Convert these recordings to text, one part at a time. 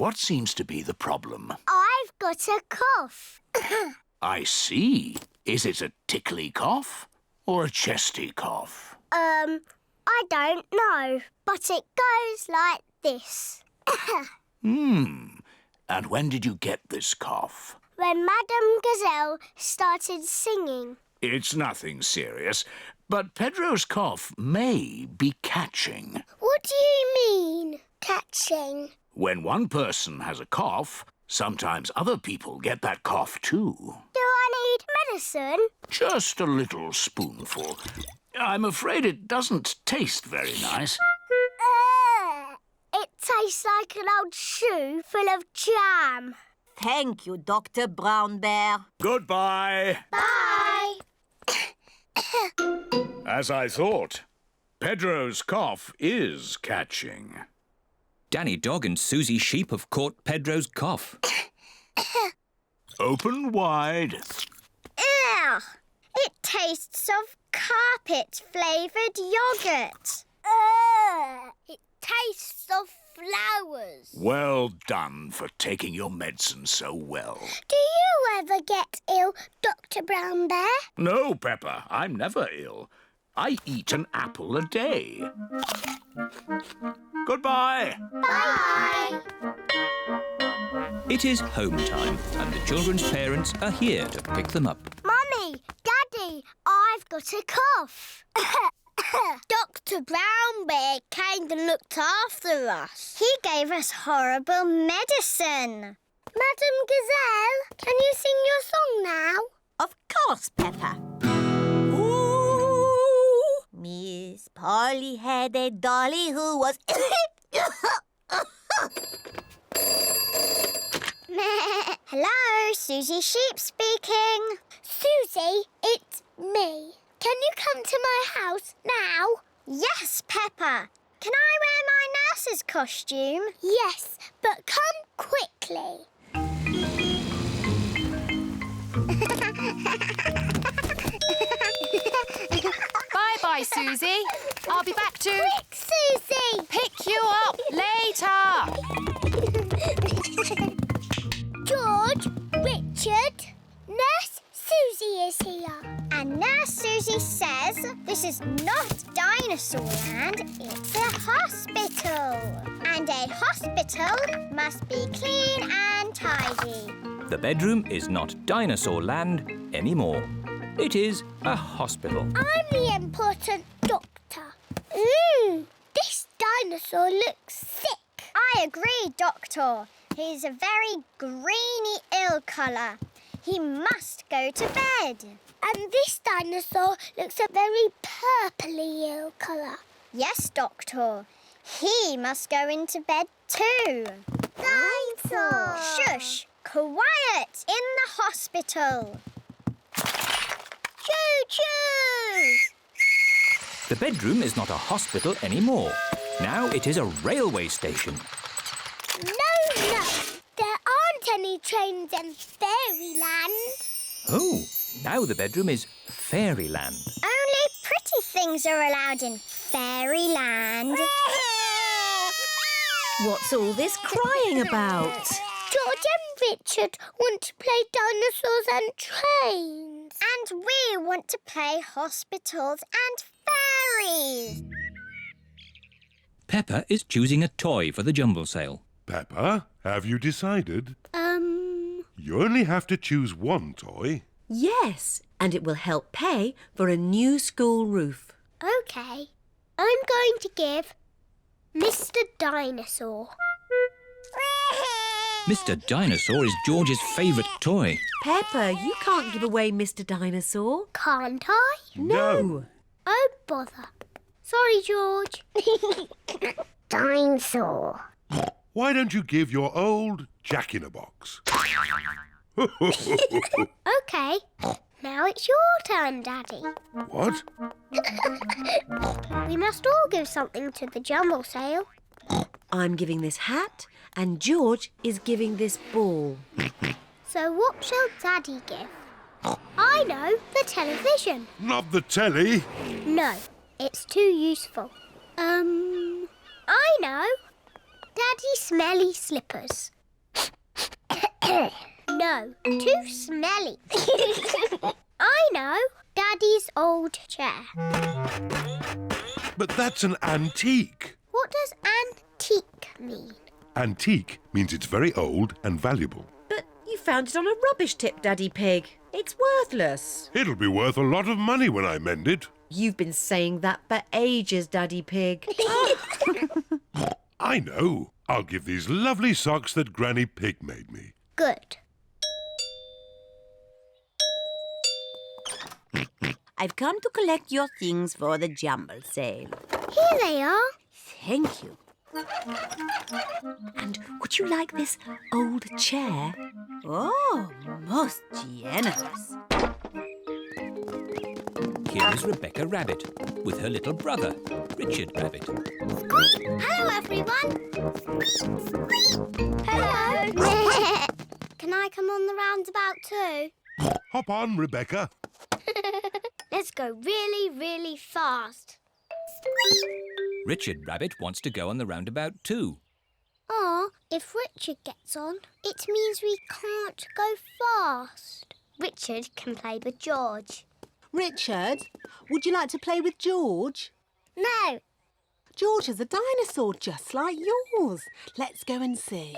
What seems to be the problem? I've got a cough. I see. Is it a tickly cough or a chesty cough? I don't know, but it goes like this. And when did you get this cough? When Madame Gazelle started singing. It's nothing serious, but Pedro's cough may be catching. What do you mean, catching? When one person has a cough, sometimes other people get that cough too. Do I need medicine? Just a little spoonful. I'm afraid it doesn't taste very nice. It tastes like an old shoe full of jam. Thank you, Dr. Brown Bear. Goodbye. Bye. As I thought, Pedro's cough is catching. Danny Dog and Susie Sheep have caught Pedro's cough. Open wide. Ugh! It tastes of carpet-flavoured yoghurt. It tastes of flowers. Well done for taking your medicine so well. Do you ever get ill, Dr. Brown Bear? No, Peppa, I'm never ill. I eat an apple a day. Goodbye. Bye. It is home time and the children's parents are here to pick them up. Mummy, Daddy, I've got a cough. Dr. Brown Bear came and looked after us. He gave us horrible medicine. Madame Gazelle, can you sing your song now? Of course, Peppa. Ooh, Miss Polly had a dolly who was... Hello, Susie Sheep speaking. Susie, it's me. Can you come to my house now? Yes, Peppa. Can I wear my nurse's costume? Yes, but come quickly. Bye-bye, Susie. I'll be back to... Quick, Susie! pick you up later. George, Richard, Nurse Susie is here. And Nurse Susie says this is not dinosaur land, it's a hospital. And a hospital must be clean and tidy. The bedroom is not dinosaur land anymore. It is a hospital. I'm the important doctor. This dinosaur looks sick. I agree, Doctor. He's a very greeny ill colour. He must go to bed. And this dinosaur looks a very purpley ill colour. Yes, Doctor. He must go into bed too. Dinosaur! Shush! Quiet in the hospital. Choo-choo! The bedroom is not a hospital anymore. Now it is a railway station. No. There aren't any trains in Fairyland. Oh, now the bedroom is Fairyland. Only pretty things are allowed in Fairyland. What's all this crying about? George and Richard want to play dinosaurs and trains. And we want to play hospitals and fairies. Peppa is choosing a toy for the jumble sale. Peppa, have you decided? You only have to choose one toy. Yes, and it will help pay for a new school roof. OK. I'm going to give Mr. Dinosaur. Mr. Dinosaur is George's favourite toy. Peppa, you can't give away Mr. Dinosaur. Can't I? No. Oh, bother. Sorry, George. Dinosaur. Why don't you give your old Jack-in-a-Box? OK. Now it's your turn, Daddy. What? We must all give something to the jumble sale. I'm giving this hat and George is giving this ball. So what shall Daddy give? I know, the television. Not the telly. No, it's too useful. I know. Daddy smelly slippers. No, too smelly. I know. Daddy's old chair. But that's an antique. What does antique mean? Antique means it's very old and valuable. But you found it on a rubbish tip, Daddy Pig. It's worthless. It'll be worth a lot of money when I mend it. You've been saying that for ages, Daddy Pig. I know. I'll give these lovely socks that Granny Pig made me. Good. I've come to collect your things for the jumble sale. Here they are. Thank you. And would you like this old chair? Oh, most generous. Here is Rebecca Rabbit with her little brother, Richard Rabbit. Hello, everyone. Hello. Can I come on the roundabout too? Hop on, Rebecca. Let's go really, really fast. Richard Rabbit wants to go on the roundabout too. If Richard gets on, it means we can't go fast. Richard can play with George. Richard, would you like to play with George? No. George is a dinosaur just like yours. Let's go and see.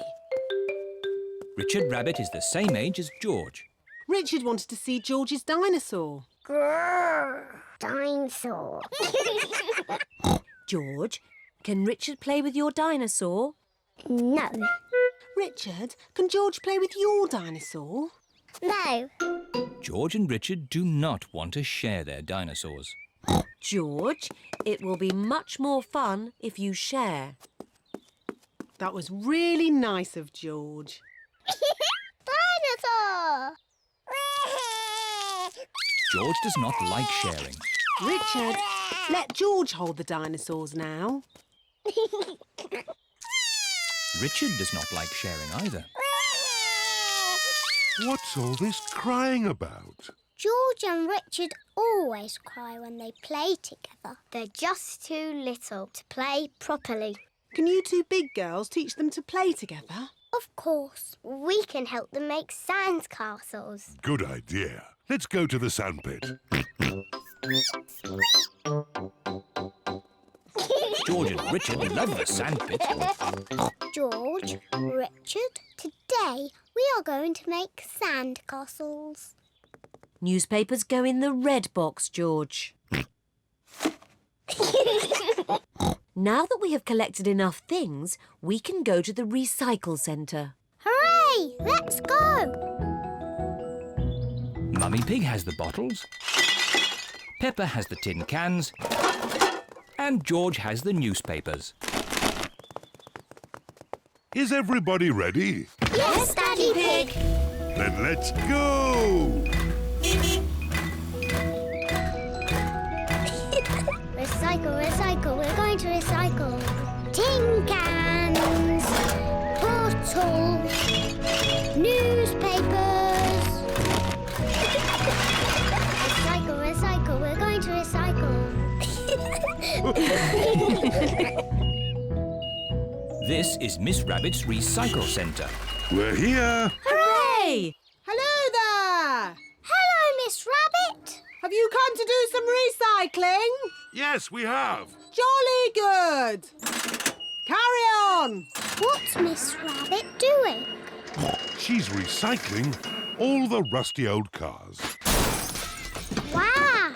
Richard Rabbit is the same age as George. Richard wanted to see George's dinosaur. Grrr, dinosaur. George, can Richard play with your dinosaur? No. Richard, can George play with your dinosaur? No. George and Richard do not want to share their dinosaurs. George, it will be much more fun if you share. That was really nice of George. Dinosaur! George does not like sharing. Richard, let George hold the dinosaurs now. Richard does not like sharing either. What's all this crying about? George and Richard always cry when they play together. They're just too little to play properly. Can you two big girls teach them to play together? Of course. We can help them make sand castles. Good idea. Let's go to the sandpit. George and Richard love the sandpit. George, Richard, today we are going to make sand castles. Newspapers go in the red box, George. Now that we have collected enough things, we can go to the recycle centre. Hooray! Let's go! Mummy Pig has the bottles. Peppa has the tin cans. And George has the newspapers. Is everybody ready? Yes, Daddy Pig! Then let's go! Recycle, recycle, we're going to recycle. Tin cans, bottles, newspapers. Recycle, recycle, we're going to recycle. This is Miss Rabbit's recycle centre. We're here. Hooray! Hello there! Hello, Miss Rabbit. Have you come to do some recycling? Yes, we have. Jolly good! Carry on! What's Miss Rabbit doing? She's recycling all the rusty old cars. Wow!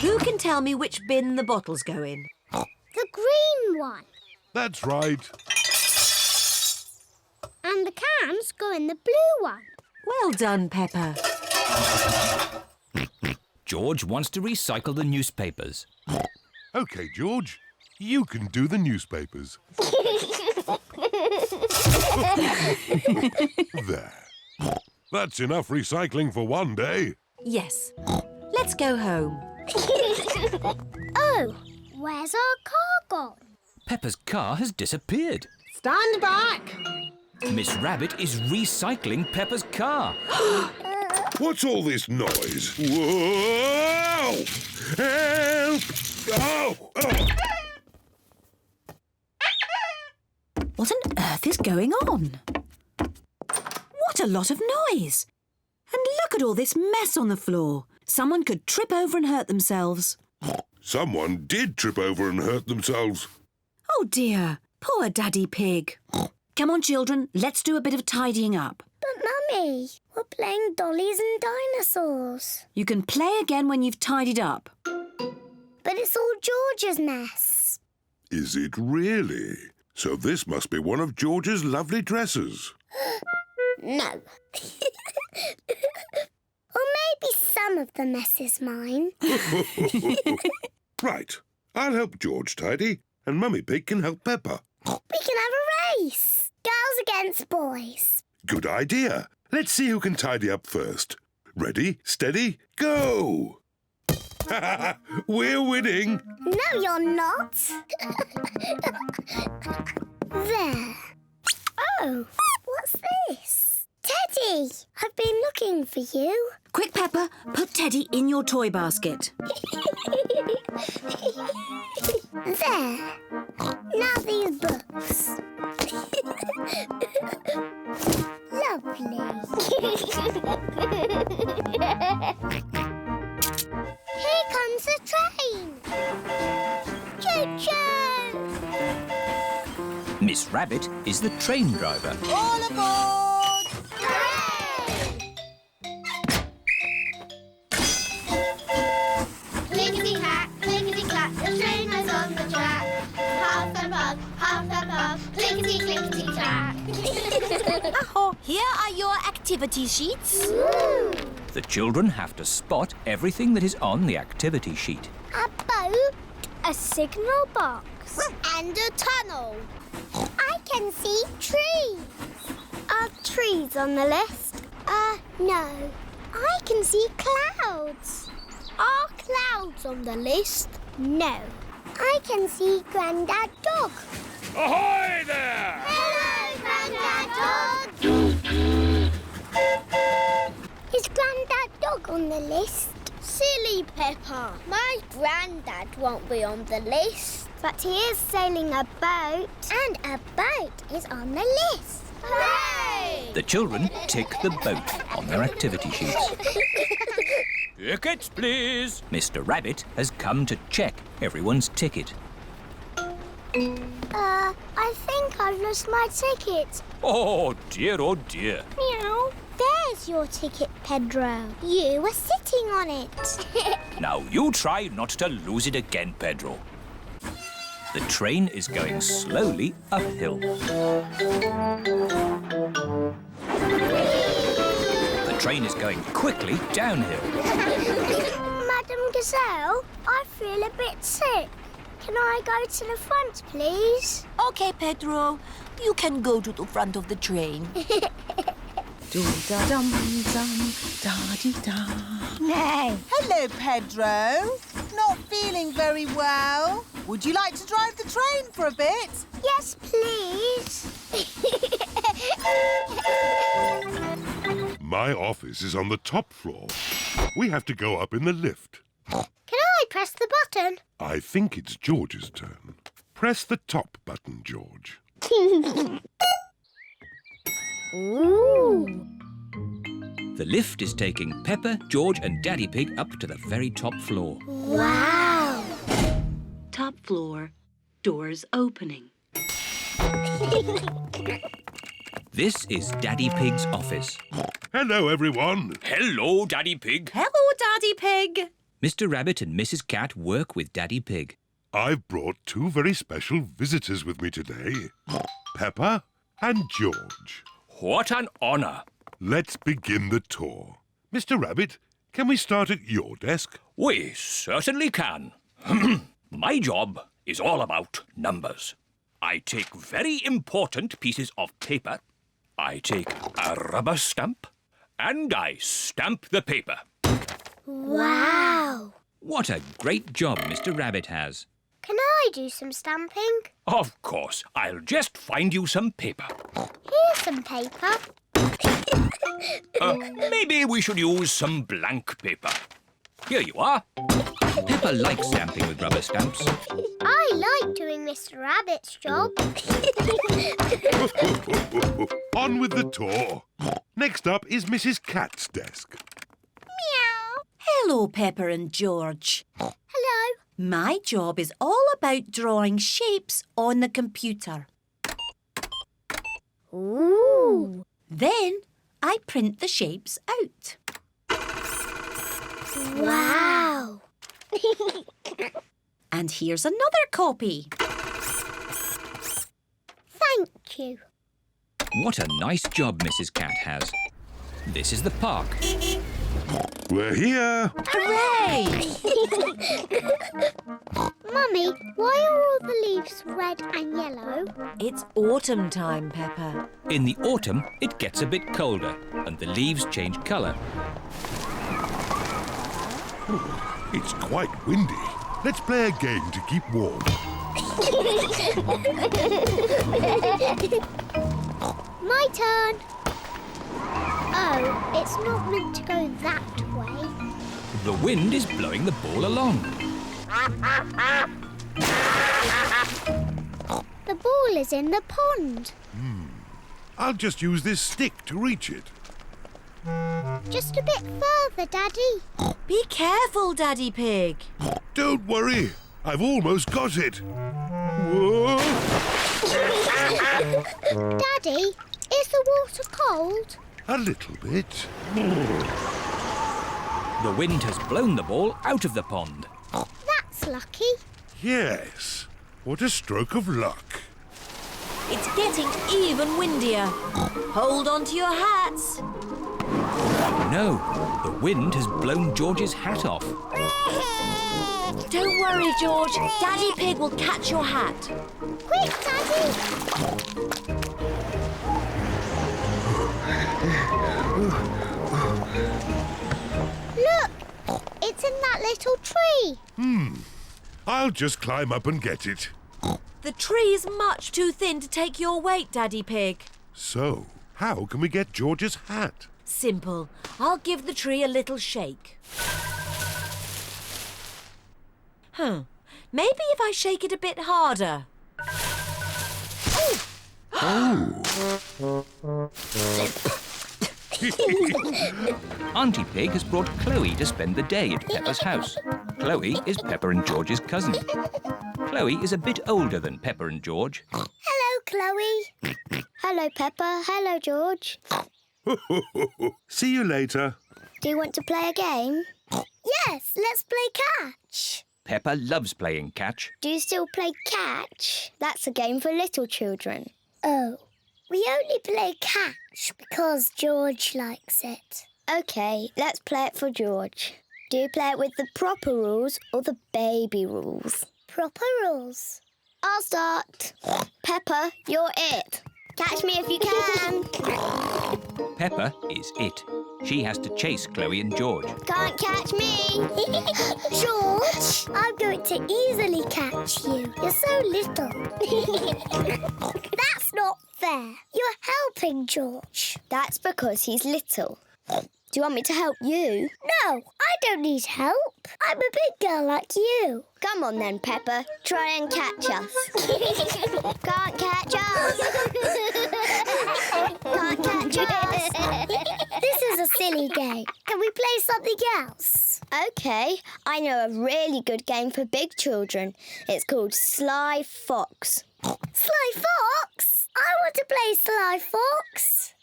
Who can tell me which bin the bottles go in? The green one. That's right. And the cans go in the blue one. Well done, Peppa. George wants to recycle the newspapers. OK, George, you can do the newspapers. There. That's enough recycling for one day. Yes. Let's go home. Oh, where's our car gone? Peppa's car has disappeared. Stand back! Miss Rabbit is recycling Peppa's car. What's all this noise? Whoa! Help! Oh! What on earth is going on? What a lot of noise! And look at all this mess on the floor. Someone could trip over and hurt themselves. Someone did trip over and hurt themselves. Oh dear, poor Daddy Pig. Come on, children, let's do a bit of tidying up. But, Mummy, we're playing dollies and dinosaurs. You can play again when you've tidied up. But it's all George's mess. Is it really? So this must be one of George's lovely dresses. No. Or maybe some of the mess is mine. Right. I'll help George tidy, and Mummy Pig can help Peppa. We can have a race. Girls against boys. Good idea. Let's see who can tidy up first. Ready, steady, go! We're winning. No, you're not. There. Oh, what's this? Teddy, I've been looking for you. Quick, Peppa, put Teddy in your toy basket. There. Now these books. Lovely. Here comes the train. Choo-choo! Miss Rabbit is the train driver. All aboard! Hooray! Clickety-clack, clickety-clack, the train is on the track. Half the pub, clickety-clickety-clack. Oh, here are your activity sheets. The children have to spot everything that is on the activity sheet. A boat, a signal box, and a tunnel. I can see trees. Are trees on the list? No. I can see clouds. Are clouds on the list? No. I can see Grandad Dog. Ahoy there! Hello, Grandad Dog. Is Grandad Dog on the list? Silly Peppa. My Grandad won't be on the list. But he is sailing a boat. And a boat is on the list. Hooray! The children tick the boat on their activity sheets. Tickets, please. Mr. Rabbit has come to check everyone's ticket. I think I've lost my ticket. Oh dear, oh dear. Meow. There's your ticket, Pedro. You were sitting on it. Now you try not to lose it again, Pedro. The train is going slowly uphill. The train is going quickly downhill. Madam Gazelle, I feel a bit sick. Can I go to the front, please? Okay, Pedro. You can go to the front of the train. No. Hello, Pedro. Not feeling very well. Would you like to drive the train for a bit? Yes, please. My office is on the top floor. We have to go up in the lift. Can I press the button? I think it's George's turn. Press the top button, George. Ooh. The lift is taking Peppa, George and Daddy Pig up to the very top floor. Wow. Top floor, doors opening. This is Daddy Pig's office. Hello, everyone. Hello, Daddy Pig. Hello, Daddy Pig. Mr. Rabbit and Mrs. Cat work with Daddy Pig. I've brought two very special visitors with me today. Peppa and George. What an honour. Let's begin the tour. Mr. Rabbit, can we start at your desk? We certainly can. My job is all about numbers. I take very important pieces of paper. I take a rubber stamp and I stamp the paper. Wow. What a great job Mr. Rabbit has. Can I do some stamping? Of course, I'll just find you some paper. Here's some paper. Maybe we should use some blank paper. Here you are. Peppa likes stamping with rubber stamps. I like doing Mr. Rabbit's job. On with the tour. Next up is Mrs. Cat's desk. Meow. Hello, Peppa and George. Hello. My job is all about drawing shapes on the computer. Ooh. Then I print the shapes out. Wow. And here's another copy. Thank you. What a nice job Mrs. Cat has. This is the park. We're here. Hooray! Mummy, why are all the leaves red and yellow? It's autumn time, Peppa. In the autumn, it gets a bit colder and the leaves change colour. It's quite windy. Let's play a game to keep warm. My turn. Oh, it's not meant to go that way. The wind is blowing the ball along. The ball is in the pond. I'll just use this stick to reach it. Just a bit further, Daddy. Be careful, Daddy Pig. Don't worry. I've almost got it. Whoa! Daddy, is the water cold? A little bit. The wind has blown the ball out of the pond. That's lucky. Yes. What a stroke of luck. It's getting even windier. Hold on to your hats. No, the wind has blown George's hat off. Don't worry, George. Daddy Pig will catch your hat. Quick, Daddy. Look, it's in that little tree. I'll just climb up and get it. The tree's much too thin to take your weight, Daddy Pig. So, how can we get George's hat? Simple. I'll give the tree a little shake. Maybe if I shake it a bit harder. Auntie Pig has brought Chloe to spend the day at Peppa's house. Chloe is Peppa and George's cousin. Chloe is a bit older than Peppa and George. Hello, Chloe. Hello, Peppa. Hello, George. See you later. Do you want to play a game? Yes, let's play catch. Peppa loves playing catch. Do you still play catch? That's a game for little children. Oh, we only play catch because George likes it. OK, let's play it for George. Do you play it with the proper rules or the baby rules? Proper rules. I'll start. Peppa, you're it. Catch me if you can. Peppa is it. She has to chase Chloe and George. Can't catch me. George, I'm going to easily catch you. You're so little. That's not fair. You're helping George. That's because he's little. Do you want me to help you? No, I don't need help. I'm a big girl like you. Come on then, Peppa. Try and catch us. Can't catch us. Can't catch us. This is a silly game. Can we play something else? OK, I know a really good game for big children. It's called Sly Fox. Sly Fox? I want to play Sly Fox.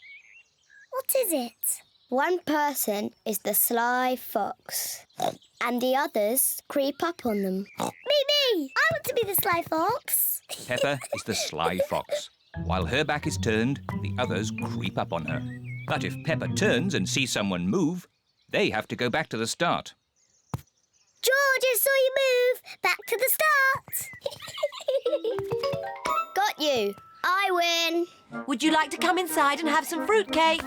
What is it? One person is the sly fox, and the others creep up on them. Me! I want to be the sly fox. Peppa is the sly fox. While her back is turned, the others creep up on her. But if Peppa turns and sees someone move, they have to go back to the start. George, I saw you move. Back to the start. Got you. I win. Would you like to come inside and have some fruitcake?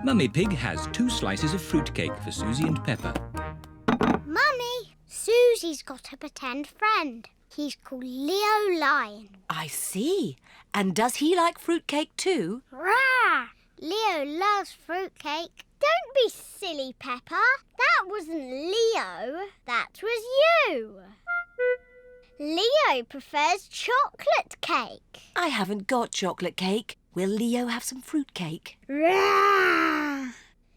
Mummy Pig has 2 slices of fruitcake for Susie and Peppa. Mummy, Susie's got a pretend friend. He's called Leo Lion. I see. And does he like fruitcake too? Rah! Leo loves fruitcake. Don't be silly, Peppa. That wasn't Leo. That was you. Leo prefers chocolate cake. I haven't got chocolate cake. Will Leo have some fruit cake? Rah!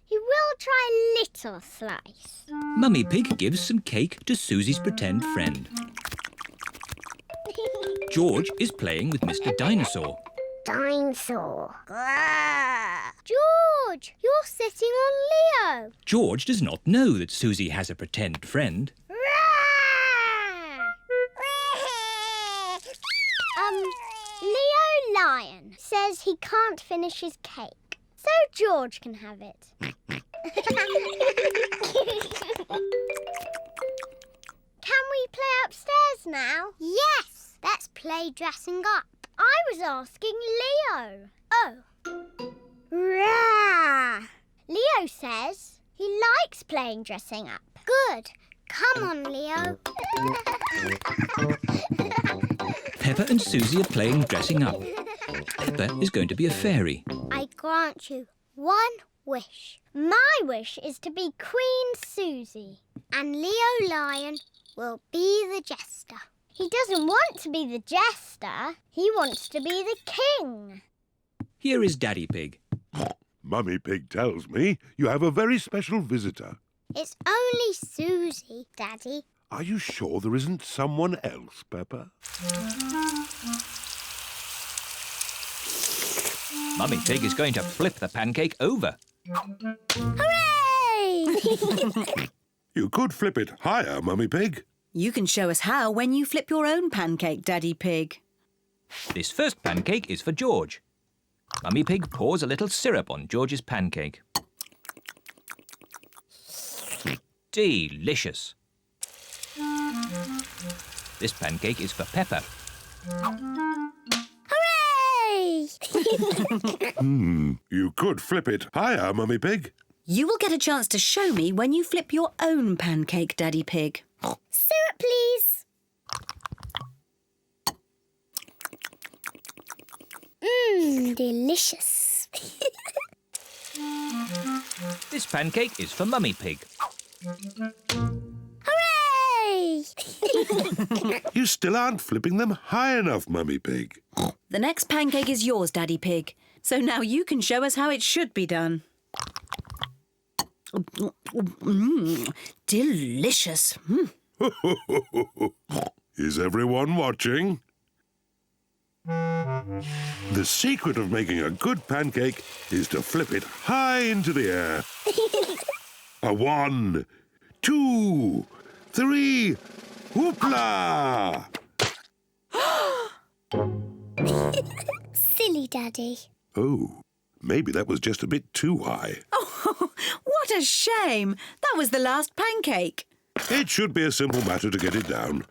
He will try a little slice. Mummy Pig gives some cake to Susie's pretend friend. George is playing with Mr. Dinosaur. Dinosaur. George, you're sitting on Leo. George does not know that Susie has a pretend friend. Leo Lion says he can't finish his cake, so George can have it. Can we play upstairs now? Yes, let's play dressing up. I was asking Leo. Oh. Rah! Leo says he likes playing dressing up. Good. Come on, Leo. Peppa and Susie are playing dressing up. Peppa is going to be a fairy. I grant you one wish. My wish is to be Queen Susie, and Leo Lion will be the jester. He doesn't want to be the jester. He wants to be the king. Here is Daddy Pig. Mummy Pig tells me you have a very special visitor. It's only Susie, Daddy. Are you sure there isn't someone else, Peppa? Mummy Pig is going to flip the pancake over. Hooray! You could flip it higher, Mummy Pig. You can show us how when you flip your own pancake, Daddy Pig. This first pancake is for George. Mummy Pig pours a little syrup on George's pancake. Delicious. This pancake is for Peppa. Hooray! You could flip it higher, Mummy Pig. You will get a chance to show me when you flip your own pancake, Daddy Pig. Syrup, please. Delicious. This pancake is for Mummy Pig. Hooray! You still aren't flipping them high enough, Mummy Pig. The next pancake is yours, Daddy Pig. So now you can show us how it should be done. Delicious. Is everyone watching? The secret of making a good pancake is to flip it high into the air. A 1, 2, 3, whoopla! Silly Daddy. Oh, maybe that was just a bit too high. Oh, what a shame. That was the last pancake. It should be a simple matter to get it down.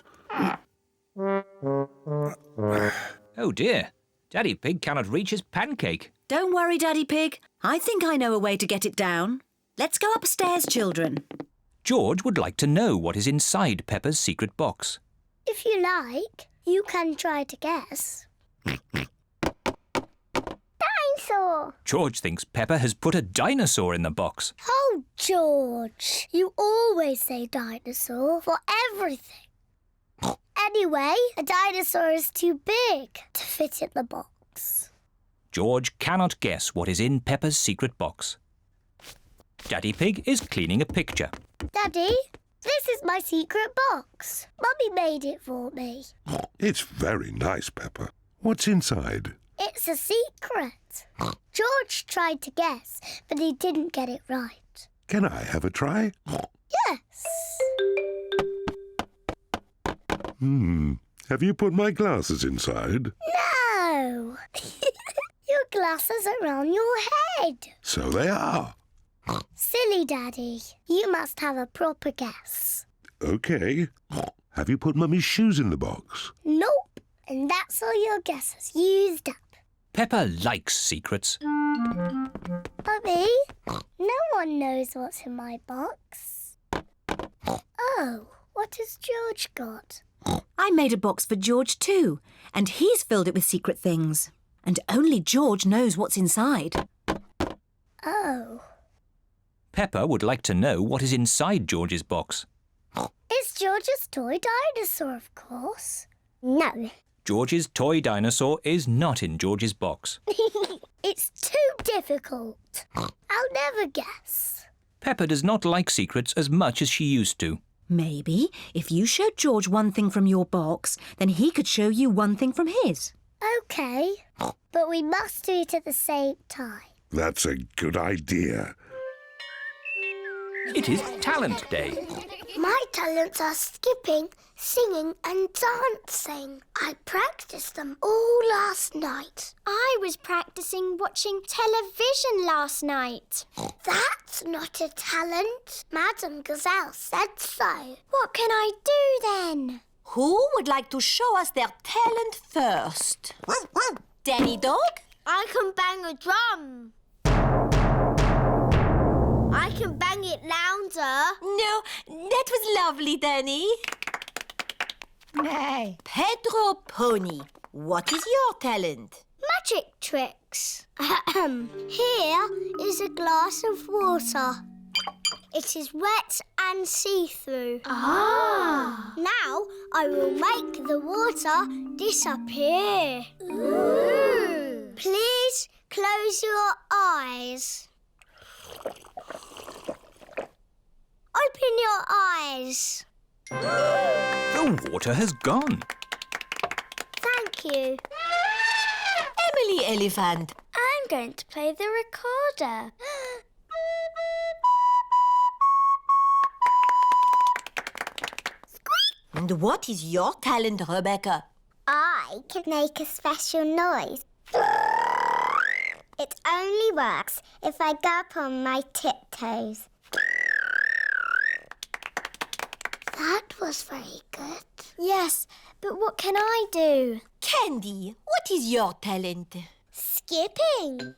Oh dear, Daddy Pig cannot reach his pancake. Don't worry, Daddy Pig. I think I know a way to get it down. Let's go upstairs, children. George would like to know what is inside Peppa's secret box. If you like, you can try to guess. Dinosaur! George thinks Peppa has put a dinosaur in the box. Oh, George, you always say dinosaur for everything. Anyway, a dinosaur is too big to fit in the box. George cannot guess what is in Peppa's secret box. Daddy Pig is cleaning a picture. Daddy, this is my secret box. Mummy made it for me. It's very nice, Peppa. What's inside? It's a secret. George tried to guess, but he didn't get it right. Can I have a try? Yes. Have you put my glasses inside? No. Your glasses are on your head. So they are. Silly Daddy, you must have a proper guess. OK. Have you put Mummy's shoes in the box? Nope. And that's all your guesses used up. Peppa likes secrets. Mummy, no one knows what's in my box. Oh, what has George got? I made a box for George too, and he's filled it with secret things. And only George knows what's inside. Oh. Peppa would like to know what is inside George's box. It's George's toy dinosaur, of course. No. George's toy dinosaur is not in George's box. It's too difficult. I'll never guess. Peppa does not like secrets as much as she used to. Maybe if you showed George one thing from your box, then he could show you one thing from his. OK, but we must do it at the same time. That's a good idea. It is Talent Day. My talents are skipping, singing and dancing. I practiced them all last night. I was practicing watching television last night. That's not a talent. Madame Gazelle said so. What can I do then? Who would like to show us their talent first? Danny Dog? I can bang a drum. I can bang it louder. No, that was lovely, Danny. Nay. Pedro Pony, what is your talent? Magic tricks. Here is a glass of water. It is wet and see-through. Ah! Now I will make the water disappear. Ooh. Please close your eyes. Open your eyes. The water has gone. Thank you. Emily Elephant. I'm going to play the recorder. And what is your talent, Rebecca? I can make a special noise. It only works if I go up on my tiptoes. That was very good. Yes, but what can I do? Candy, what is your talent? Skipping.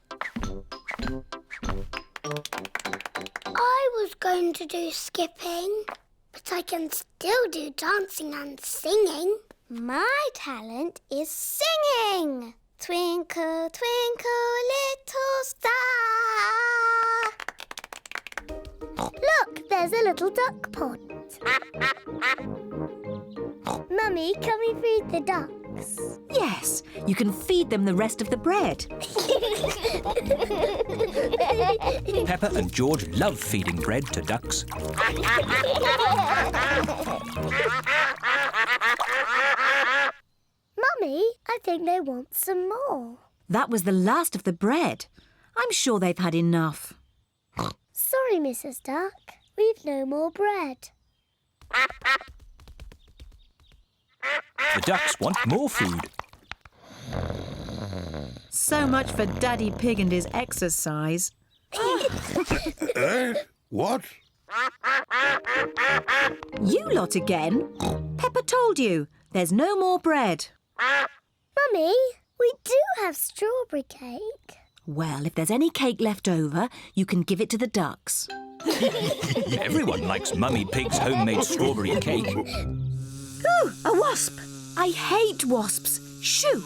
I was going to do skipping, but I can still do dancing and singing. My talent is singing. Twinkle, twinkle, little star. Look, there's a little duck pond. Mummy, can we feed the ducks? Yes, you can feed them the rest of the bread. Peppa and George love feeding bread to ducks. Mummy, I think they want some more. That was the last of the bread. I'm sure they've had enough. Sorry, Mrs. Duck. We've no more bread. The ducks want more food. So much for Daddy Pig and his exercise. What? You lot again? Peppa told you. There's no more bread. Mummy, we do have strawberry cake. Well, if there's any cake left over, you can give it to the ducks. Everyone likes Mummy Pig's homemade strawberry cake. Ooh, a wasp! I hate wasps. Shoo!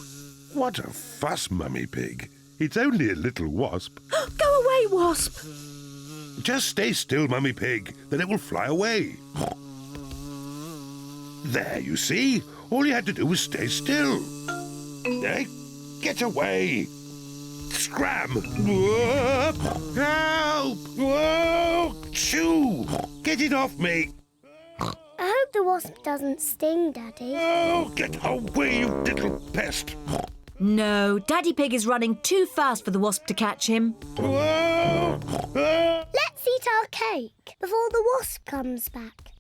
What a fuss, Mummy Pig. It's only a little wasp. Go away, wasp! Just stay still, Mummy Pig, then it will fly away. There, you see? All you had to do was stay still. Get away! Scram! Whoa! Help! Whoa! Shoo! Get it off me! I hope the wasp doesn't sting, Daddy. Oh, get away, you little pest! No, Daddy Pig is running too fast for the wasp to catch him. Whoa! Let's eat our cake before the wasp comes back.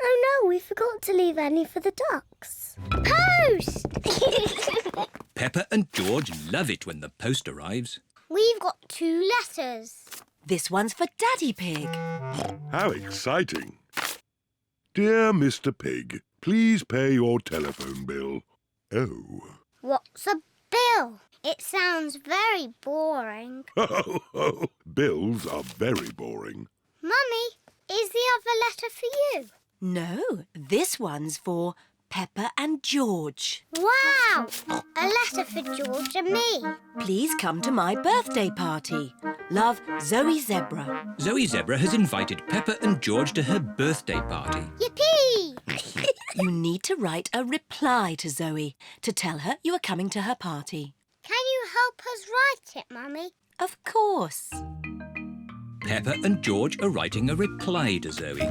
Oh no, we forgot to leave any for the ducks. Post! Peppa and George love it when the post arrives. We've got 2 letters. This one's for Daddy Pig. How exciting! Dear Mr. Pig, please pay your telephone bill. Oh. What's a bill? It sounds very boring. Bills are very boring. Mummy, is the other letter for you? No, this one's for Peppa and George. Wow! A letter for George and me. Please come to my birthday party. Love, Zoe Zebra. Zoe Zebra has invited Peppa and George to her birthday party. Yippee! You need to write a reply to Zoe to tell her you are coming to her party. Can you help us write it, Mummy? Of course. Peppa and George are writing a reply to Zoe.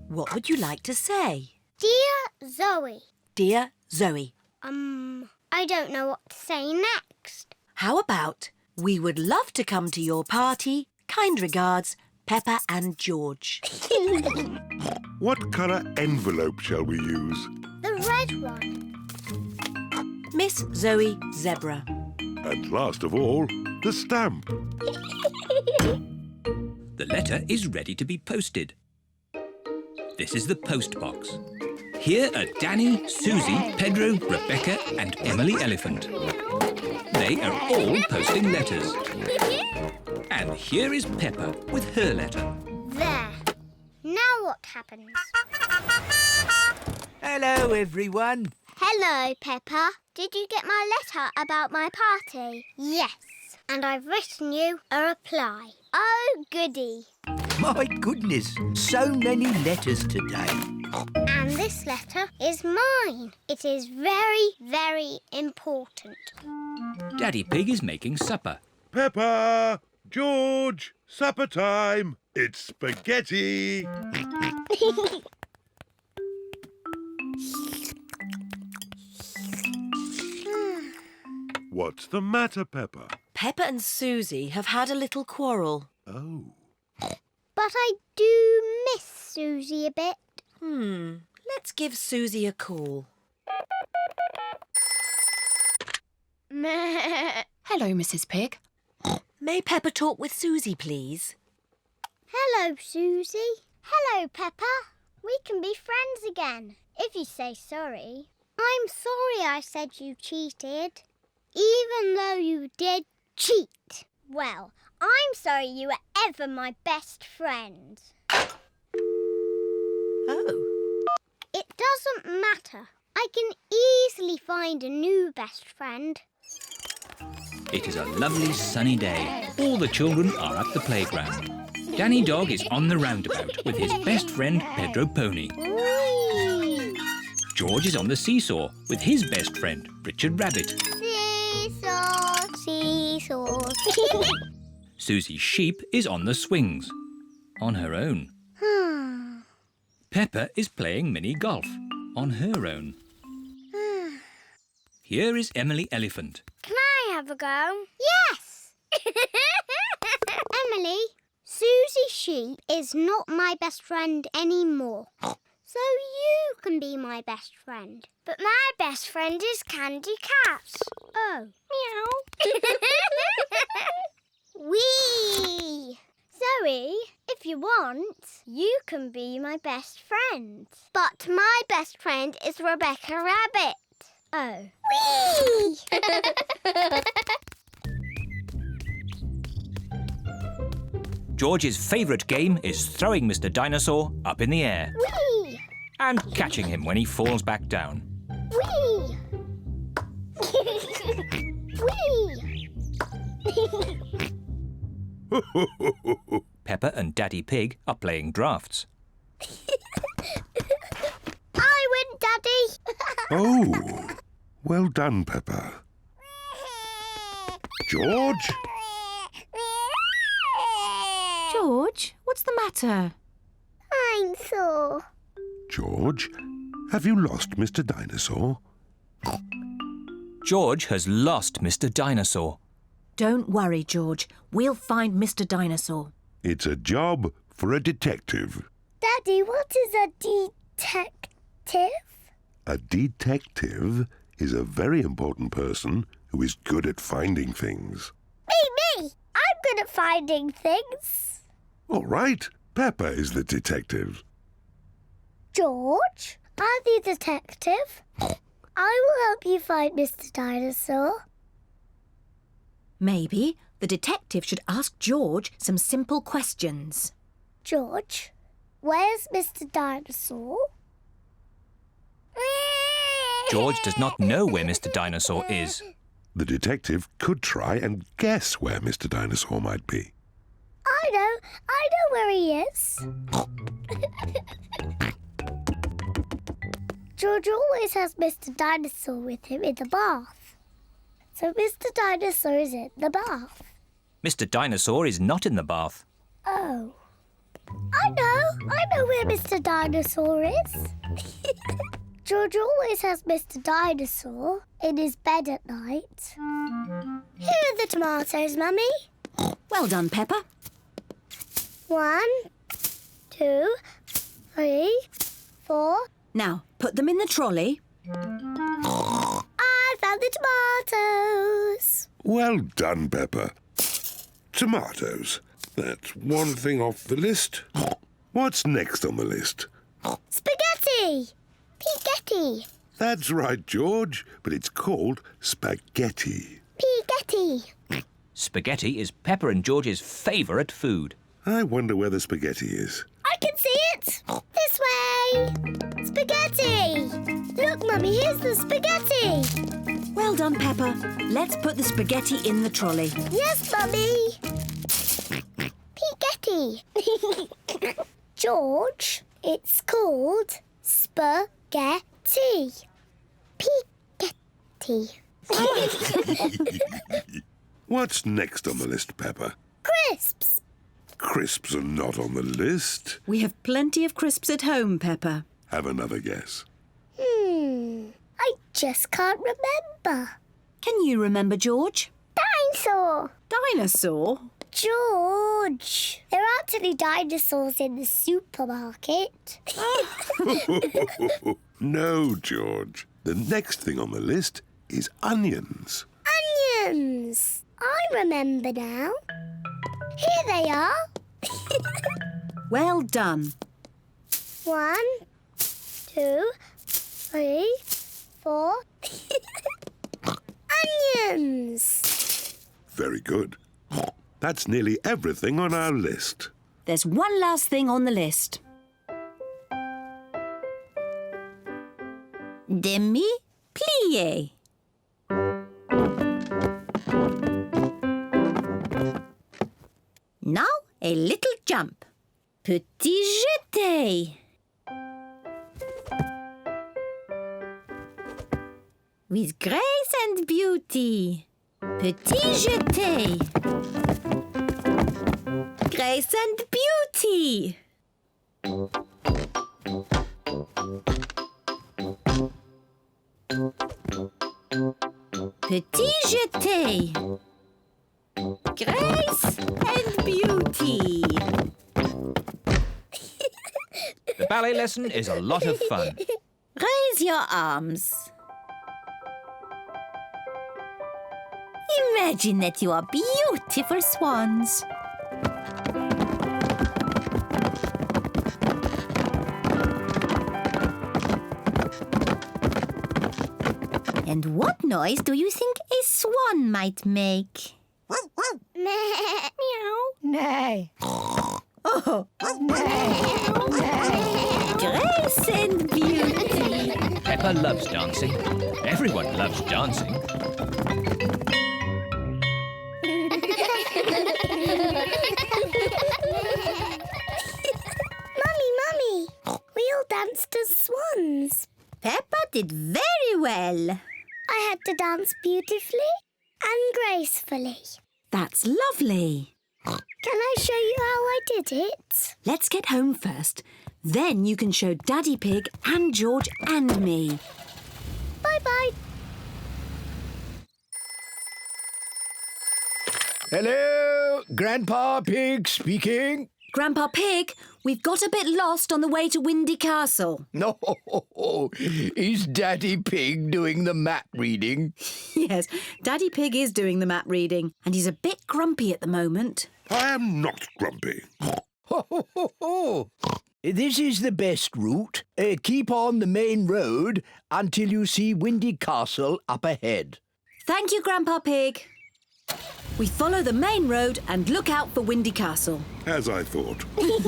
What would you like to say? Dear Zoe. Dear Zoe. I don't know what to say next. How about, we would love to come to your party. Kind regards, Peppa and George. What colour envelope shall we use? The red one. Miss Zoe Zebra. And last of all, the stamp. The letter is ready to be posted. This is the post box. Here are Danny, Susie, Pedro, Rebecca and Emily Elephant. They are all posting letters. And here is Peppa with her letter. There. Now what happens? Hello, everyone. Hello, Peppa. Did you get my letter about my party? Yes. And I've written you a reply. Oh, goody. My goodness, so many letters today. And this letter is mine. It is very, very important. Daddy Pig is making supper. Peppa! George! Supper time! It's spaghetti! What's the matter, Peppa? Peppa and Susie have had a little quarrel. Oh. But I do miss Susie a bit. Let's give Susie a call. Hello, Mrs. Pig. May Peppa talk with Susie, please? Hello, Susie. Hello, Peppa. We can be friends again, if you say sorry. I'm sorry I said you cheated, even though you did cheat. Well, I'm sorry you were ever my best friend. Oh. It doesn't matter. I can easily find a new best friend. It is a lovely sunny day. All the children are at the playground. Danny Dog is on the roundabout with his best friend Pedro Pony. Whee! George is on the seesaw with his best friend Richard Rabbit. Seesaw, seesaw. Susie Sheep is on the swings, on her own. Peppa is playing mini golf, on her own. Here is Emily Elephant. Can I have a go? Yes! Emily, Susie Sheep is not my best friend anymore. So you can be my best friend. But my best friend is Candy Cat. Oh. Meow. Whee! Zoe, if you want, you can be my best friend. But my best friend is Rebecca Rabbit. Oh. Whee! George's favourite game is throwing Mr. Dinosaur up in the air Whee! and catching him when he falls back down. Whee! Whee! Peppa and Daddy Pig are playing drafts. I win, Daddy! Oh, well done, Peppa. George? George, what's the matter? I'm sore. George, have you lost Mr. Dinosaur? George has lost Mr. Dinosaur. Don't worry, George. We'll find Mr. Dinosaur. It's a job for a detective. Daddy, what is a detective? A detective is a very important person who is good at finding things. Me! I'm good at finding things. All right, Peppa is the detective. George, I'm the detective. I will help you find Mr. Dinosaur. Maybe the detective should ask George some simple questions. George, where's Mr. Dinosaur? George does not know where Mr. Dinosaur is. The detective could try and guess where Mr. Dinosaur might be. I know where he is. George always has Mr. Dinosaur with him in the bath. So Mr. Dinosaur is in the bath. Mr. Dinosaur is not in the bath. Oh. I know where Mr. Dinosaur is. George always has Mr. Dinosaur in his bed at night. Here are the tomatoes, Mummy. Well done, Peppa. 1, 2, 3, 4. Now, put them in the trolley. I found the tomatoes. Well done, Peppa. Tomatoes. That's one thing off the list. What's next on the list? Spaghetti. Piggetti. That's right, George, but it's called spaghetti. Piggetti. Spaghetti is Peppa and George's favourite food. I wonder where the spaghetti is. I can see it. This way. Spaghetti. Look, Mummy, here's the spaghetti. Well done, Peppa. Let's put the spaghetti in the trolley. Yes, Mummy. Piggetti. George, it's called spaghetti. Piggetti. What's next on the list, Peppa? Crisps. Crisps are not on the list. We have plenty of crisps at home, Peppa. Have another guess. I just can't remember. Can you remember, George? Dinosaur. Dinosaur? George, there aren't any dinosaurs in the supermarket. No, George. The next thing on the list is onions. Onions. I remember now. Here they are. Well done. 1, 2, 3, 4. Onions. Very good. That's nearly everything on our list. There's one last thing on the list. Demi-plié. Now a little jump. Petit jeté. With grace and beauty. Petit jeté. Grace and beauty. Petit jeté. Grace and beauty. The ballet lesson is a lot of fun. Raise your arms. Imagine that you are beautiful swans. And what noise do you think a swan might make? Meow. Nay. Oh, grace and beauty. Peppa loves dancing. Everyone loves dancing. Mummy, we all danced as swans. Peppa did very well. I had to dance beautifully and gracefully. That's lovely. Can I show you how I did it? Let's get home first. Then you can show Daddy Pig and George and me. Bye-bye. Hello, Grandpa Pig speaking. Grandpa Pig, we've got a bit lost on the way to Windy Castle. No, is Daddy Pig doing the map reading? Yes, Daddy Pig is doing the map reading, and he's a bit grumpy at the moment. I am not grumpy. This is the best route. Keep on the main road until you see Windy Castle up ahead. Thank you, Grandpa Pig. We follow the main road and look out for Windy Castle. As I thought. Look!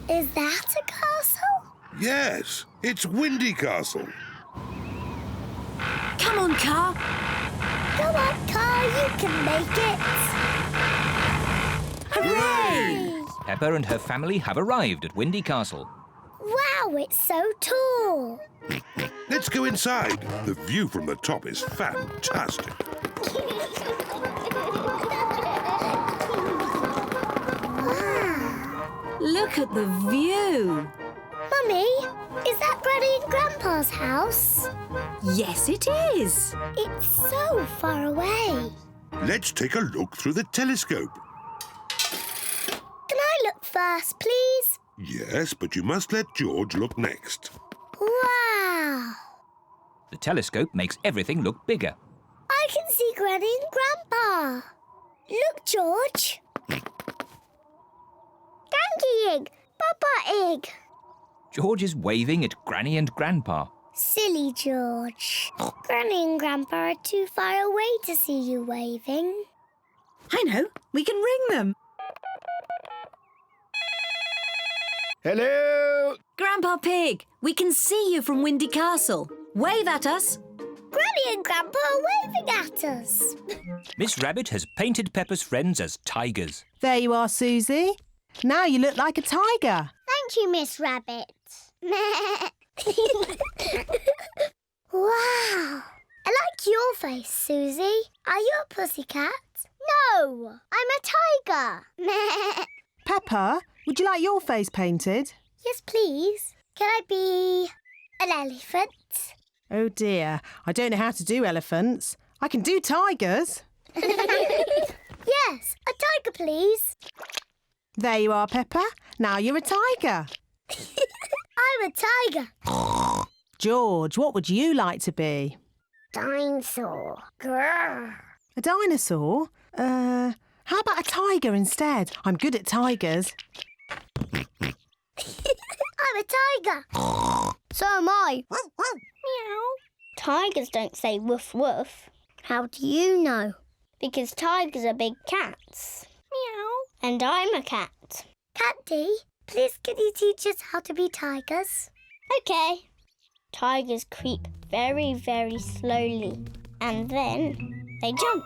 Is that a castle? Yes, it's Windy Castle. Come on, Car. Come on, Car, you can make it. Hooray! Peppa and her family have arrived at Windy Castle. Wow, it's so tall. Let's go inside. The view from the top is fantastic. Look at the view. Mummy, is that Granny and Grandpa's house? Yes, it is. It's so far away. Let's take a look through the telescope. Can I look first, please? Yes, but you must let George look next. Wow! The telescope makes everything look bigger. I can see Granny and Grandpa. Look, George. Granny egg, Papa egg. George is waving at Granny and Grandpa. Silly George. Granny and Grandpa are too far away to see you waving. I know. We can ring them. Hello? Grandpa Pig, we can see you from Windy Castle. Wave at us. Granny and Grandpa are waving at us. Miss Rabbit has painted Peppa's friends as tigers. There you are, Susie. Now you look like a tiger. Thank you, Miss Rabbit. Wow! I like your face, Susie. Are you a pussycat? No, I'm a tiger. Peppa, would you like your face painted? Yes, please. Can I be an elephant? Oh dear, I don't know how to do elephants. I can do tigers. Yes, a tiger, please. There you are, Peppa. Now you're a tiger. I'm a tiger. George, what would you like to be? Dinosaur. Grrr. A dinosaur? How about a tiger instead? I'm good at tigers. I'm a tiger. So am I. Meow. Tigers don't say woof woof. How do you know? Because tigers are big cats. Meow. And I'm a cat. Catty, please can you teach us how to be tigers? OK. Tigers creep very, very slowly. And then they jump.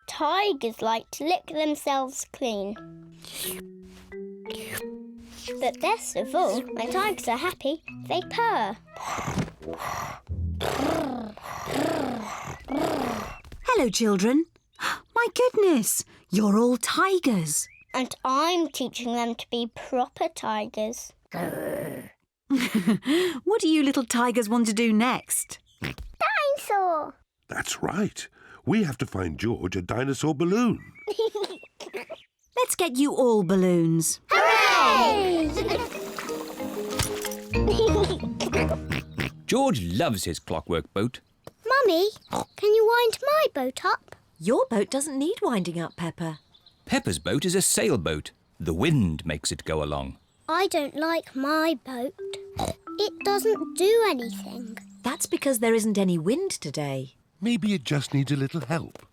Tigers like to lick themselves clean. But best of all, when tigers are happy, they purr. Hello, children. My goodness, you're all tigers. And I'm teaching them to be proper tigers. What do you little tigers want to do next? Dinosaur! That's right. We have to find George a dinosaur balloon. Let's get you all balloons. Hooray! George loves his clockwork boat. Mummy, can you wind my boat up? Your boat doesn't need winding up, Peppa. Peppa's boat is a sailboat. The wind makes it go along. I don't like my boat. It doesn't do anything. That's because there isn't any wind today. Maybe it just needs a little help.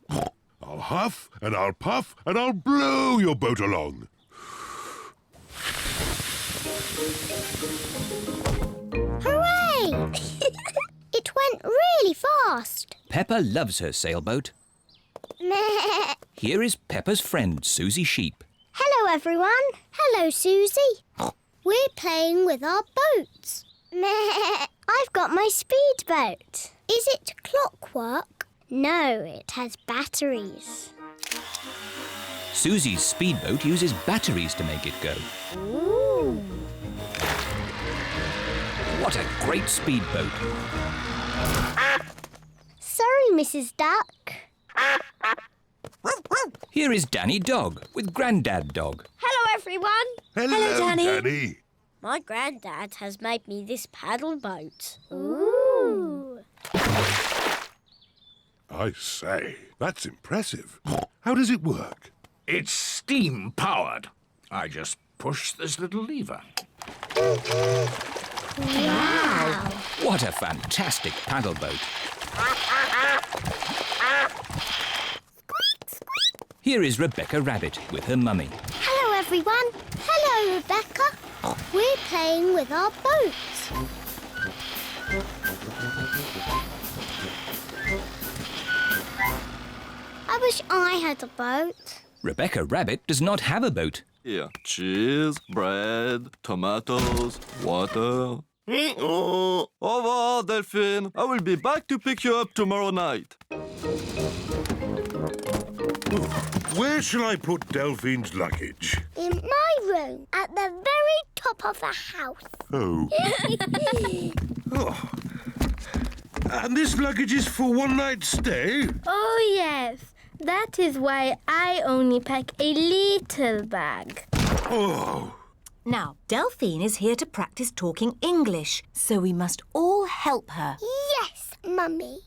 I'll huff and I'll puff and I'll blow your boat along. Hooray! It went really fast. Peppa loves her sailboat. Meh. Here is Peppa's friend, Susie Sheep. Hello, everyone. Hello, Susie. We're playing with our boats. Meh. I've got my speedboat. Is it clockwork? No, it has batteries. Susie's speedboat uses batteries to make it go. Ooh. What a great speedboat. Sorry, Mrs. Duck. Here is Danny Dog with Grandad Dog. Hello, everyone. Hello, Danny. My granddad has made me this paddle boat. Ooh. I say, that's impressive. How does it work? It's steam-powered. I just push this little lever. Wow. What a fantastic paddle boat. Here is Rebecca Rabbit with her mummy. Hello, everyone. Hello, Rebecca. We're playing with our boat. I wish I had a boat. Rebecca Rabbit does not have a boat. Here, cheese, bread, tomatoes, water. Au revoir, Delphine. I will be back to pick you up tomorrow night. Where shall I put Delphine's luggage? In my room, at the very top of the house. Oh. Oh. And this luggage is for one night stay? Oh, yes. That is why I only pack a little bag. Oh. Now, Delphine is here to practice talking English, so we must all help her. Yes, Mummy.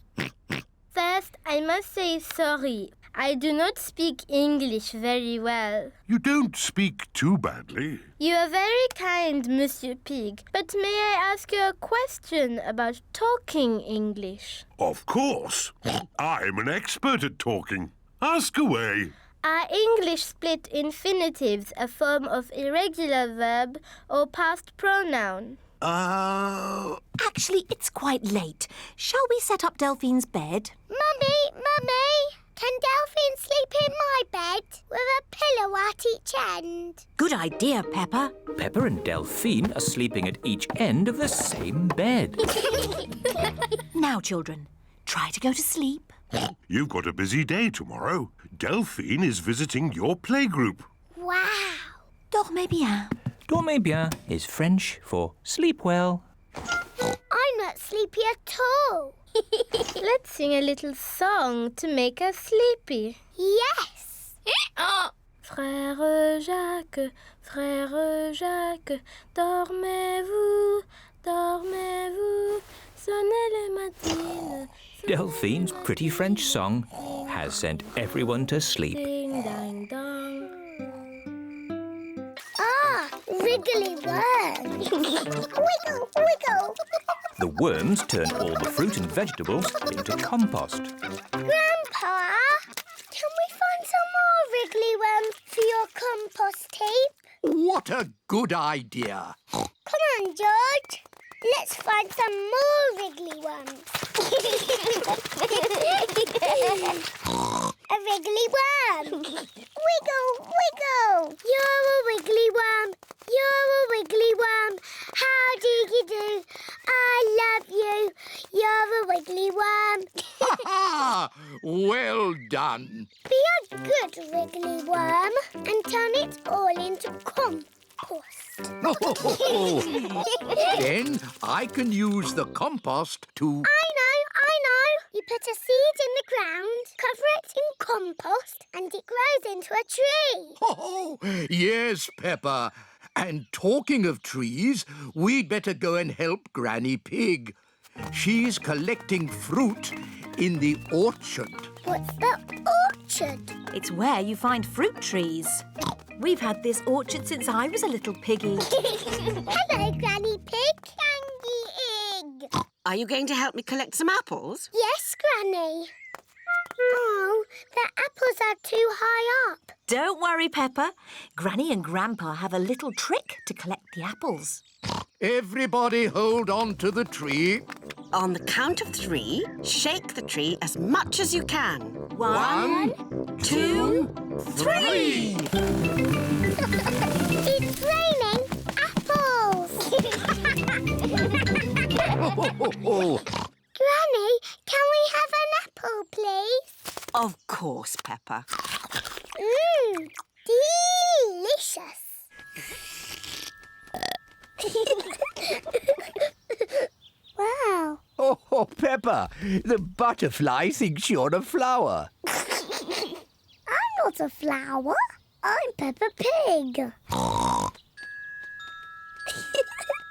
First, I must say sorry. I do not speak English very well. You don't speak too badly. You are very kind, Monsieur Pig. But may I ask you a question about talking English? Of course. I'm an expert at talking. Ask away. Are English split infinitives a form of irregular verb or past pronoun? Actually, it's quite late. Shall we set up Delphine's bed? Mummy! Can Delphine sleep in my bed with a pillow at each end? Good idea, Peppa. Peppa and Delphine are sleeping at each end of the same bed. Now, children, try to go to sleep. You've got a busy day tomorrow. Delphine is visiting your playgroup. Wow! Dormez bien. Dormez bien is French for sleep well. I'm not sleepy at all. Let's sing a little song to make us sleepy. Yes! Frère Jacques, dormez-vous, sonnez les matines. Delphine's pretty French song has sent everyone to sleep. Ding, dang, dong. Wriggly worm. Wiggle, wiggle. The worms turn all the fruit and vegetables into compost. Grandpa, can we find some more wriggly worms for your compost heap? What a good idea. Come on, George. Let's find some more wriggly worms. A wriggly worm. Wiggle, wiggle. You're a wiggly worm. You're a wiggly worm. How do you do? I love you. You're a wiggly worm. Ha ha! Well done. Be a good wiggly worm and turn it all into compost. Then I can use the compost to... I know. You put a seed in the ground, cover it in compost, and it grows into a tree. Oh, yes, Peppa. And talking of trees, we'd better go and help Granny Pig. She's collecting fruit in the orchard. What's the orchard? It's where you find fruit trees. We've had this orchard since I was a little piggy. Hello, Granny Pig. Candy egg. Are you going to help me collect some apples? Yes, Granny. Oh, the apples are too high up. Don't worry, Peppa. Granny and Grandpa have a little trick to collect the apples. Everybody hold on to the tree. On the count of 3, shake the tree as much as you can. 1, 2, 3! It's raining apples. Granny, can we have an apple, please? Of course, Peppa. Delicious. Wow. Oh, Peppa, the butterfly thinks you're a flower. I'm not a flower. I'm Peppa Pig.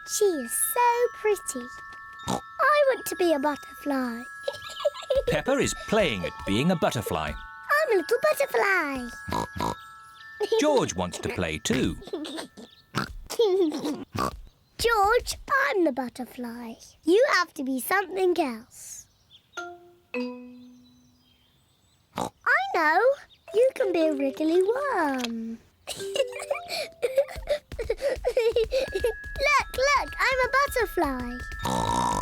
She is so pretty. I want to be a butterfly. Peppa is playing at being a butterfly. I'm a little butterfly. George wants to play too. George, I'm the butterfly. You have to be something else. I know. You can be a wriggly worm. butterfly. Oh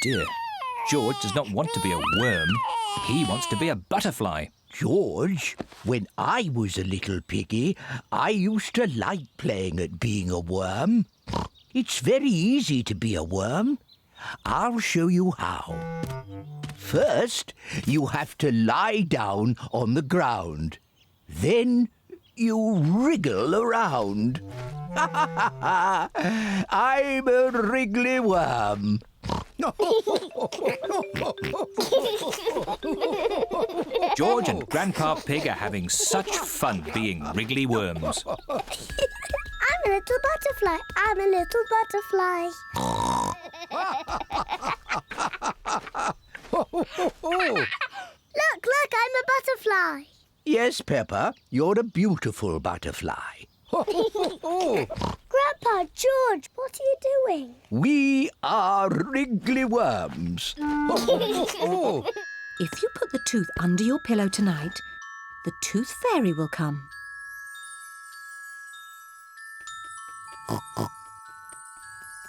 dear. George does not want to be a worm. He wants to be a butterfly. George, when I was a little piggy, I used to like playing at being a worm. It's very easy to be a worm. I'll show you how. First, you have to lie down on the ground. Then you wriggle around. I'm a wriggly worm. George and Grandpa Pig are having such fun being wriggly worms. I'm a little butterfly. I'm a little butterfly. Look, I'm a butterfly. Yes, Peppa, you're a beautiful butterfly. Grandpa, George, what are you doing? We are wriggly worms. If you put the tooth under your pillow tonight, the tooth fairy will come.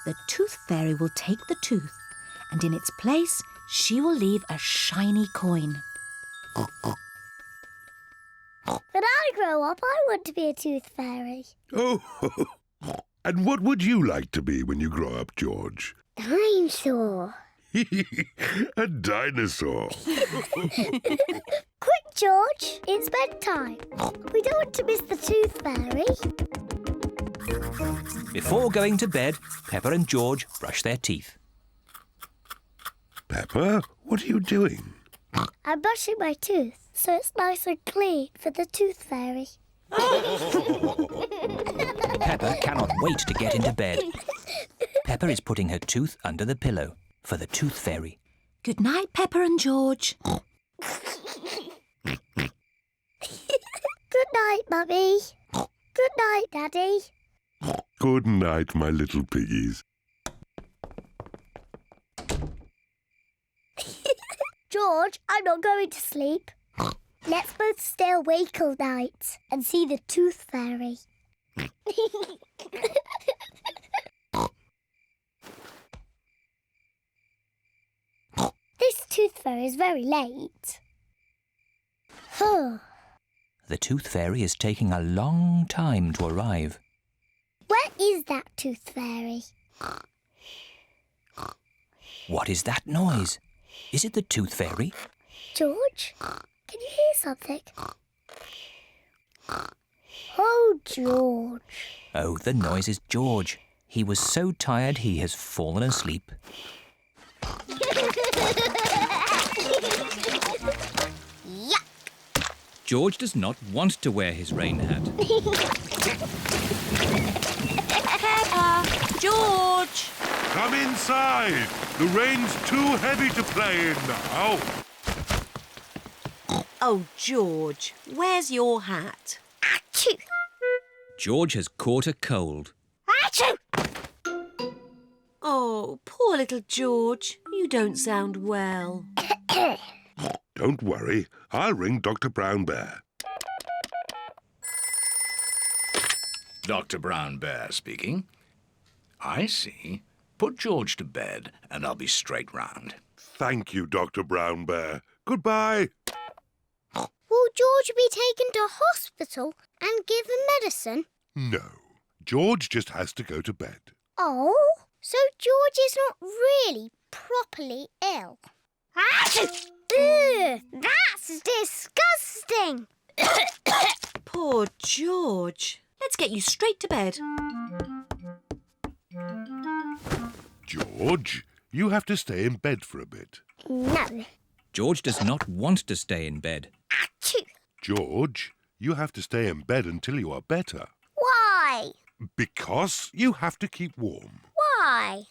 The tooth fairy will take the tooth, and in its place, she will leave a shiny coin. When I grow up, I want to be a tooth fairy. Oh, and what would you like to be when you grow up, George? Dinosaur. A dinosaur. Quick, George, it's bedtime. We don't want to miss the tooth fairy. Before going to bed, Peppa and George brush their teeth. Peppa, what are you doing? I'm brushing my tooth, so it's nice and clean for the tooth fairy. Peppa cannot wait to get into bed. Peppa is putting her tooth under the pillow for the tooth fairy. Good night, Peppa and George. Good night, Mummy. Good night, Daddy. Good night, my little piggies. George, I'm not going to sleep. Let's both stay awake all night and see the tooth fairy. This tooth fairy is very late. The tooth fairy is taking a long time to arrive. Where is that tooth fairy? What is that noise? Is it the tooth fairy? George, can you hear something? Oh, George. Oh, the noise is George. He was so tired he has fallen asleep. Yuck! George does not want to wear his rain hat. Peppa! George! Come inside. The rain's too heavy to play in now. Oh, George, where's your hat? Achoo! George has caught a cold. Achoo! Oh, poor little George. You don't sound well. Don't worry. I'll ring Dr. Brown Bear. Dr. Brown Bear speaking. I see. Put George to bed and I'll be straight round. Thank you, Dr. Brown Bear. Goodbye. Will George be taken to hospital and given medicine? No. George just has to go to bed. Oh, so George is not really properly ill. Achoo! Ugh, that's disgusting. Poor George. Let's get you straight to bed. George, you have to stay in bed for a bit. No. George does not want to stay in bed. Achoo! George, you have to stay in bed until you are better. Why? Because you have to keep warm. Why?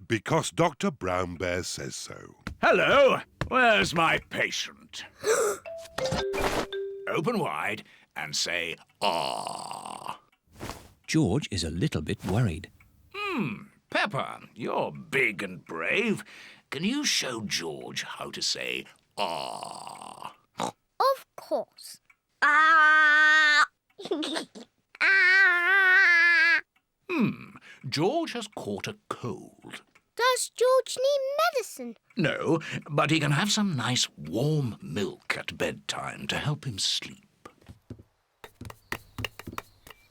Because Dr. Brown Bear says so. Hello. Where's my patient? Open wide and say, "Ah." George is a little bit worried. Peppa, you're big and brave. Can you show George how to say, "Ah"? Of course. Ah! Ah! George has caught a cold. Does George need medicine? No, but he can have some nice warm milk at bedtime to help him sleep.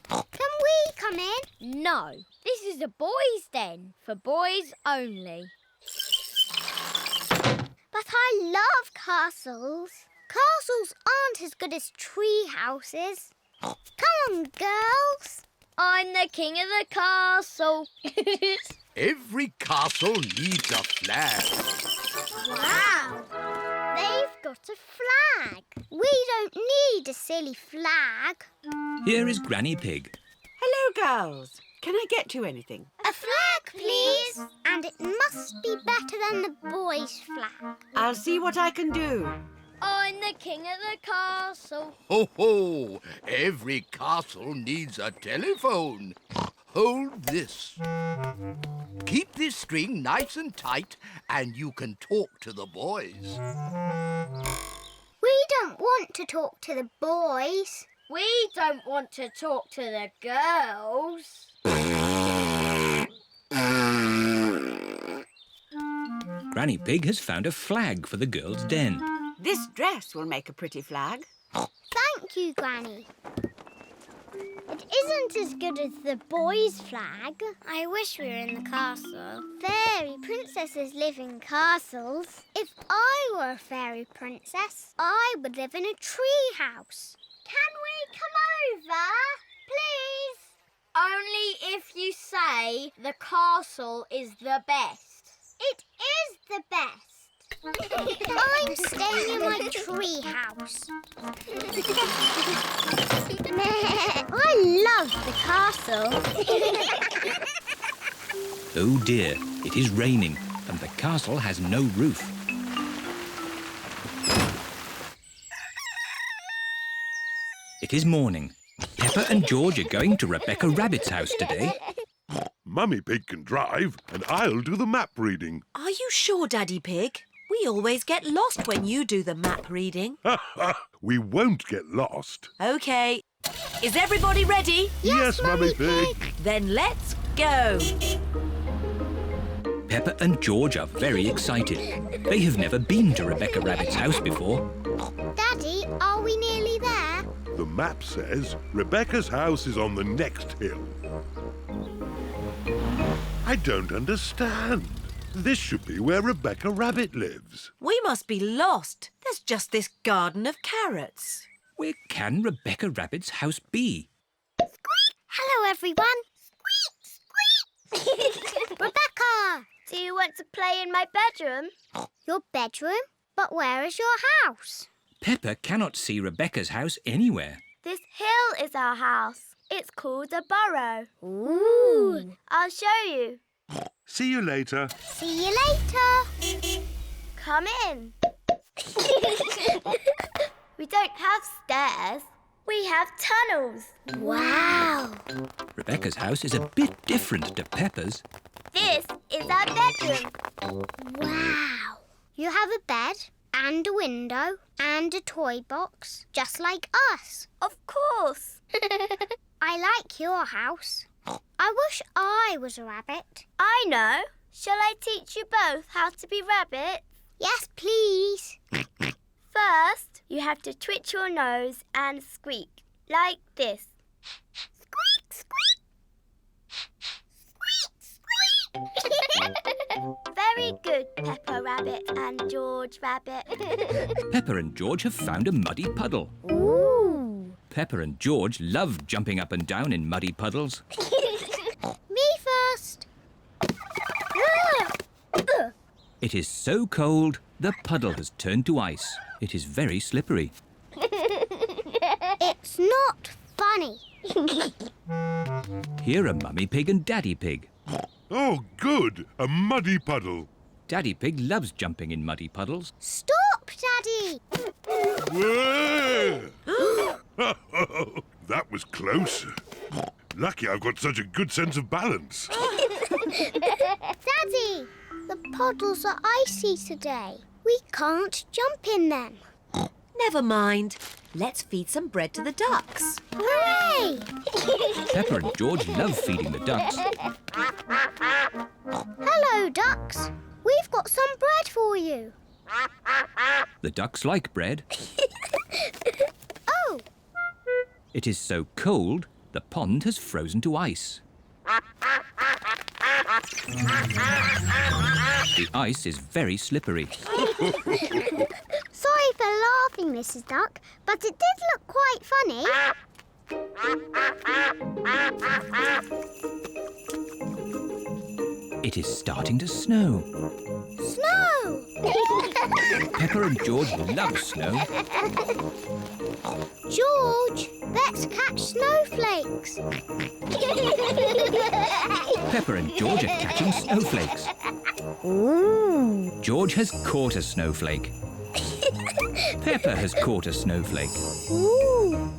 Can we come in? No, this is the boys' den, for boys only. But I love castles. Castles aren't as good as tree houses. Come on, girls. I'm the king of the castle. Every castle needs a flag. Wow! They've got a flag. We don't need a silly flag. Here is Granny Pig. Hello, girls. Can I get you anything? A flag, please. And it must be better than the boys' flag. I'll see what I can do. I'm the king of the castle. Ho, ho! Every castle needs a telephone. Hold this. Keep this string nice and tight and you can talk to the boys. We don't want to talk to the boys. We don't want to talk to the girls. Granny Pig has found a flag for the girls' den. This dress will make a pretty flag. Thank you, Granny. It isn't as good as the boys' flag. I wish we were in the castle. Fairy princesses live in castles. If I were a fairy princess, I would live in a tree house. Can we come over, please? Only if you say the castle is the best. It is the best. I'm staying in my tree house. I love the castle. Oh dear, it is raining and the castle has no roof. It is morning. Peppa and George are going to Rebecca Rabbit's house today. Mummy Pig can drive and I'll do the map reading. Are you sure, Daddy Pig? We always get lost when you do the map reading. We won't get lost. OK. Is everybody ready? Yes, Mummy Pig. Then let's go. Peppa and George are very excited. They have never been to Rebecca Rabbit's house before. Daddy, are we nearly there? The map says Rebecca's house is on the next hill. I don't understand. This should be where Rebecca Rabbit lives. We must be lost. There's just this garden of carrots. Where can Rebecca Rabbit's house be? Hello, everyone. Squeak, squeak. Rebecca! Do you want to play in my bedroom? Your bedroom? But where is your house? Peppa cannot see Rebecca's house anywhere. This hill is our house. It's called a burrow. Ooh. I'll show you. See you later. See you later. Come in. We don't have stairs. We have tunnels. Wow. Rebecca's house is a bit different to Peppa's. This is our bedroom. Wow. You have a bed and a window and a toy box, just like us. Of course. I like your house. I wish I was a rabbit. I know. Shall I teach you both how to be rabbits? Yes, please. First, you have to twitch your nose and squeak, like this. Squeak, squeak. Squeak, squeak. Very good, Peppa Rabbit and George Rabbit. Peppa and George have found a muddy puddle. Ooh. Peppa and George love jumping up and down in muddy puddles. Me first. It is so cold, the puddle has turned to ice. It is very slippery. It's not funny. Here are Mummy Pig and Daddy Pig. Oh, good. A muddy puddle. Daddy Pig loves jumping in muddy puddles. Stop, Daddy. That was close. Lucky I've got such a good sense of balance. Daddy, the puddles are icy today. We can't jump in them. Never mind. Let's feed some bread to the ducks. Hooray! Peppa and George love feeding the ducks. Hello, ducks. We've got some bread for you. The ducks like bread. Oh! It is so cold, the pond has frozen to ice. The ice is very slippery. Sorry for laughing, Mrs. Duck, but it did look quite funny. It is starting to snow. Snow! Peppa and George love snow. George, let's catch snowflakes. Peppa and George are catching snowflakes. Ooh. George has caught a snowflake. Peppa has caught a snowflake. Ooh.